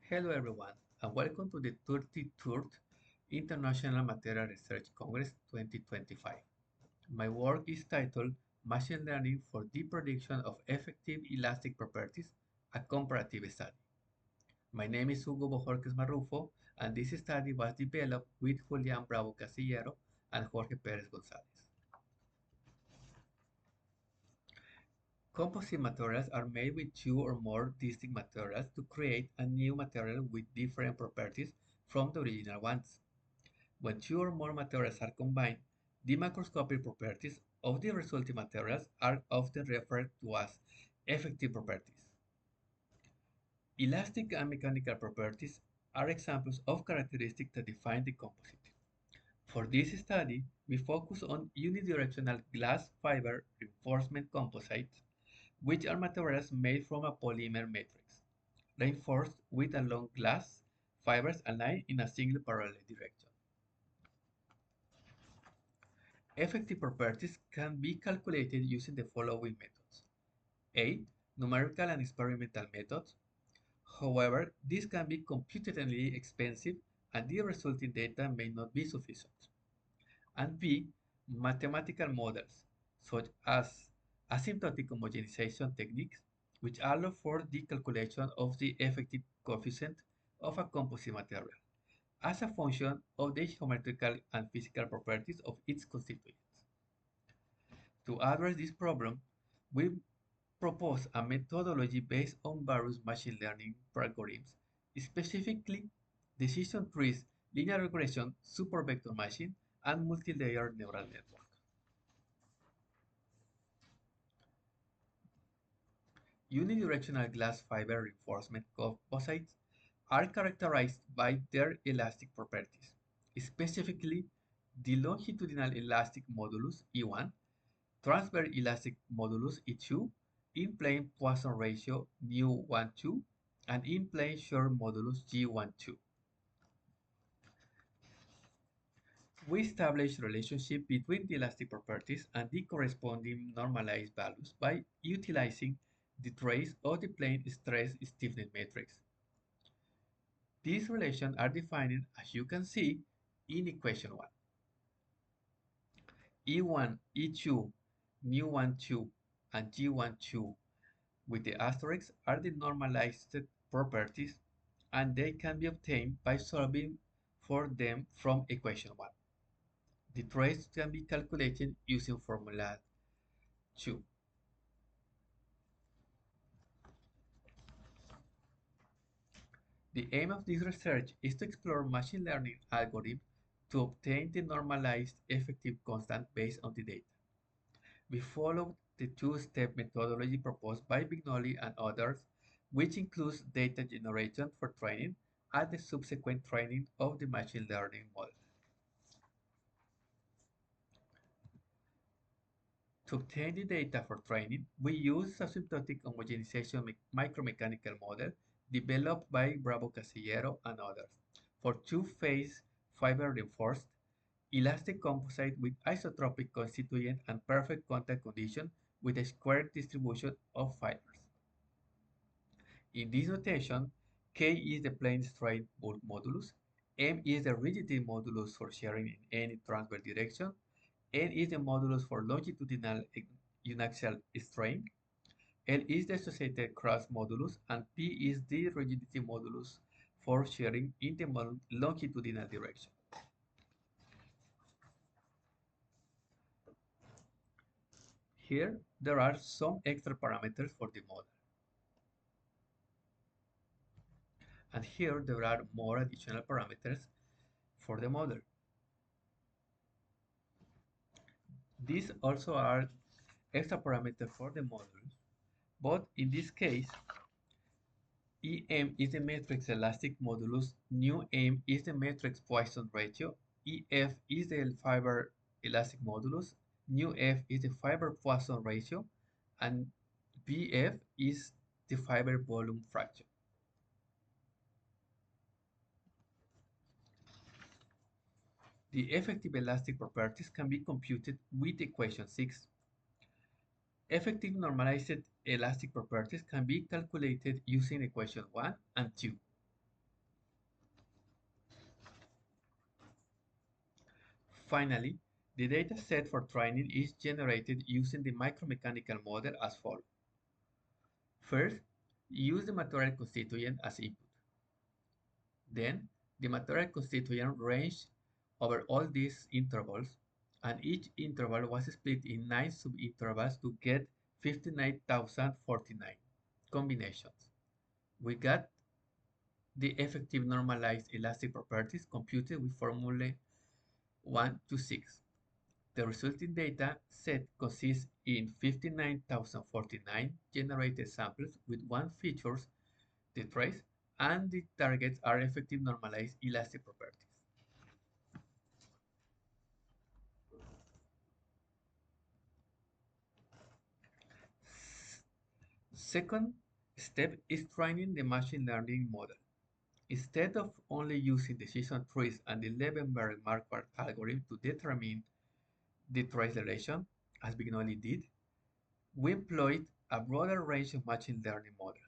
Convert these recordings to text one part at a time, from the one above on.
Hello everyone, and welcome to the 33rd International Material Research Congress 2025. My work is titled Machine Learning for the Prediction of Effective Elastic Properties, a Comparative Study. My name is Hugo Bojorquez Marrufo, and this study was developed with Julian Bravo Casillero and Jorge Perez Gonzalez. Composite materials are made with two or more distinct materials to create a new material with different properties from the original ones. When two or more materials are combined, the macroscopic properties of the resulting materials are often referred to as effective properties. Elastic and mechanical properties are examples of characteristics that define the composite. For this study, we focus on unidirectional glass fiber reinforcement composites, which are materials made from a polymer matrix, reinforced with a long glass fibers aligned in a single parallel direction. Effective properties can be calculated using the following methods. A. Numerical and experimental methods. However, these can be computationally expensive and the resulting data may not be sufficient. And B. Mathematical models, such as asymptotic homogenization techniques, which allow for the calculation of the effective coefficient of a composite material as a function of the geometrical and physical properties of its constituents. To address this problem, we propose a methodology based on various machine learning algorithms, specifically decision trees, linear regression, supervector machine, and multi-layer neural network. Unidirectional glass fiber reinforcement composites are characterized by their elastic properties, specifically the longitudinal elastic modulus E1, transverse elastic modulus E2, in-plane Poisson ratio nu12, and in-plane shear modulus G12. We establish relationship between the elastic properties and the corresponding normalized values by utilizing the trace of the plane stress stiffness matrix. These relations are defined as you can see in equation 1. E1, E2, nu12, and G12 with the asterisk are the normalized properties, and they can be obtained by solving for them from equation 1. The trace can be calculated using formula 2. The aim of this research is to explore machine learning algorithms to obtain the normalized effective constant based on the data. We followed the two-step methodology proposed by Vignoli and others, which includes data generation for training and the subsequent training of the machine learning model. To obtain the data for training, we use asymptotic homogenization micromechanical model developed by Bravo Casillero and others for two-phase fiber reinforced elastic composite with isotropic constituent and perfect contact condition with a square distribution of fibers. In this notation, K is the plane strain bulk modulus, M is the rigidity modulus for shearing in any transverse direction, N is the modulus for longitudinal uniaxial strain, L is the associated cross modulus, and P is the rigidity modulus for shearing in the longitudinal direction. Here, there are some extra parameters for the model. And here, there are more additional parameters for the model. These also are extra parameters for the model, but in this case, EM is the matrix elastic modulus, nu M is the matrix Poisson ratio, EF is the fiber elastic modulus, nu F is the fiber Poisson ratio, and BF is the fiber volume fraction. The effective elastic properties can be computed with equation 6. Effective normalized elastic properties can be calculated using equation 1 and 2. Finally, the data set for training is generated using the micromechanical model as follows. First, use the material constituent as input. Then, the material constituent ranged over all these intervals, and each interval was split in 9 subintervals to get 59,049 combinations. We got the effective normalized elastic properties computed with formula 1 to 6. The resulting data set consists in 59,049 generated samples with one features, the trace, and the targets are effective normalized elastic properties. Second step is training the machine learning model. Instead of only using decision trees and the Levenberg-Marquardt algorithm to determine the trace relation, as Vignoli did, we employed a broader range of machine learning models.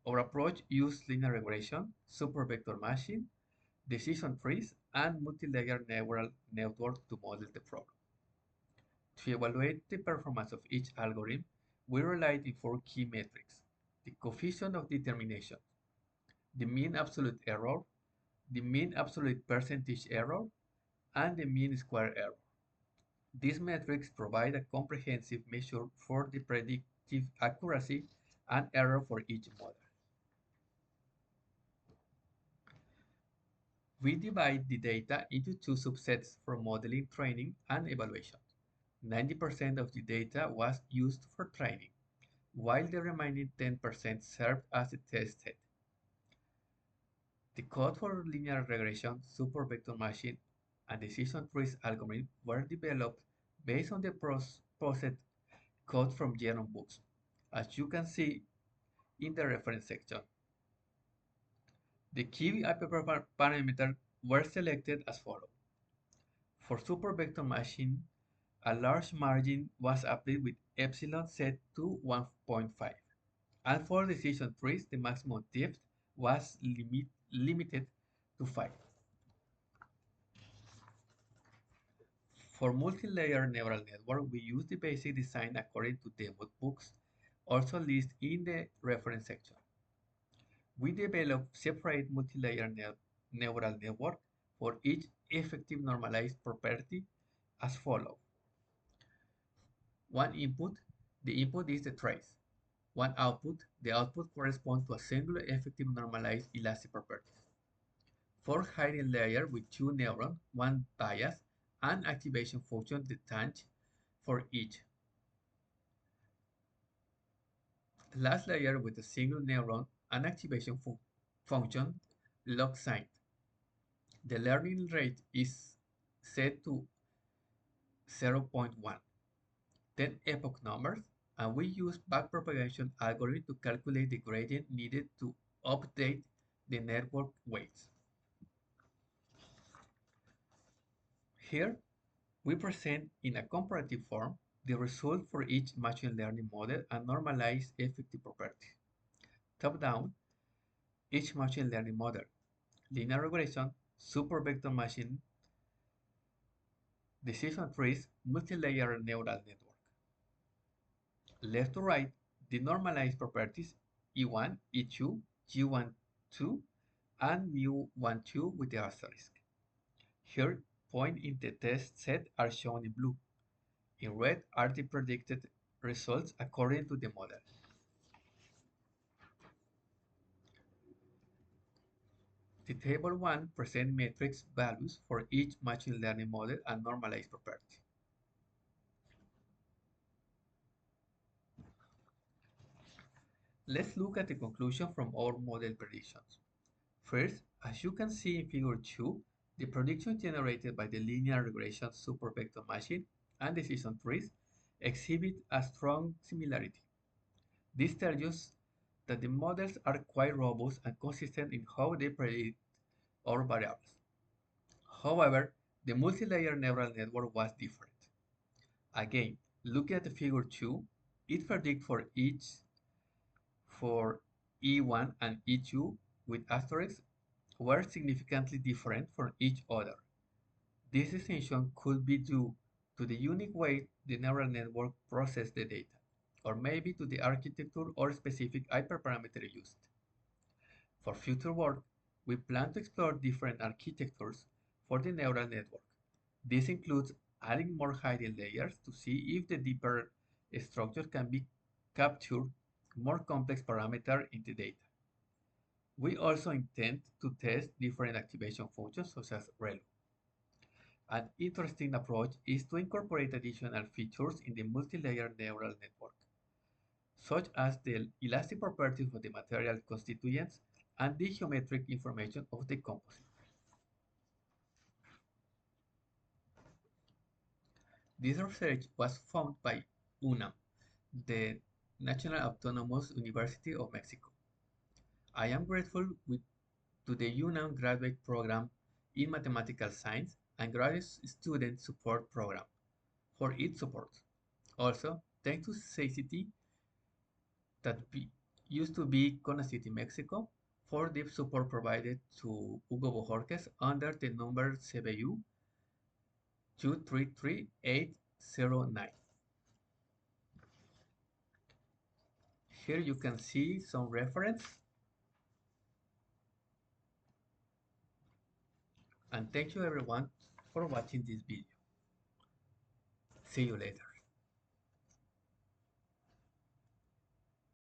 Our approach used linear regression, supervector machine, decision trees, and multi-layer neural network to model the problem. To evaluate the performance of each algorithm, we relied on 4 key metrics: the coefficient of determination, the mean absolute error, the mean absolute percentage error, and the mean square error. These metrics provide a comprehensive measure for the predictive accuracy and error for each model. We divide the data into 2 subsets for modeling, training, and evaluation. 90% of the data was used for training, while the remaining 10% served as a test set. The code for linear regression, supervector machine, and decision trees algorithm were developed based on the proposed code from Jerome books, as you can see in the reference section. The key hyperparameters were selected as follows. For supervector machine, a large margin was applied with epsilon set to 1.5. And for decision trees, the maximum depth was limited to 5. For multi-layer neural network, we use the basic design according to demo books, also listed in the reference section. We developed separate multi-layer neural network for each effective normalized property as follows. One input, the input is the trace. One output, the output corresponds to a singular effective normalized elastic properties. 4 hiding layer with 2 neurons, 1 bias, and activation function detached for each. The last layer with a single neuron and activation function log sign. The learning rate is set to 0.1. 10 epoch numbers, and we use backpropagation algorithm to calculate the gradient needed to update the network weights. Here, we present in a comparative form the result for each machine learning model and normalized effective property. Top-down, each machine learning model, linear regression, supervector machine, decision trees, multi-layer neural network. Left to right, the normalized properties E1, E2, G12, and mu12 with the asterisk. Here, points in the test set are shown in blue. In red are the predicted results according to the model. The table 1 presents matrix values for each machine learning model and normalized property. Let's look at the conclusion from our model predictions. First, as you can see in figure 2, the prediction generated by the linear regression supervector machine and decision trees exhibit a strong similarity. This tells us that the models are quite robust and consistent in how they predict our variables. However, the multi-layer neural network was different. Again, looking at the figure 2, it predicts for E1 and E2 with asterisks were significantly different from each other. This distinction could be due to the unique way the neural network processes the data, or maybe to the architecture or specific hyperparameter used. For future work, we plan to explore different architectures for the neural network. This includes adding more hidden layers to see if the deeper structure can be captured more complex parameters in the data. We also intend to test different activation functions such as ReLU. An interesting approach is to incorporate additional features in the multi-layer neural network, such as the elastic properties of the material constituents and the geometric information of the composite. This research was funded by UNAM, the National Autonomous University of Mexico. I am grateful to the UNAM Graduate Program in Mathematical Science and Graduate Student Support Program for its support. Also, thanks to CCT used to be CONACYT Mexico for the support provided to Hugo Bojorquez under the number CBU 233809. Here you can see some reference. And thank you everyone for watching this video. See you later.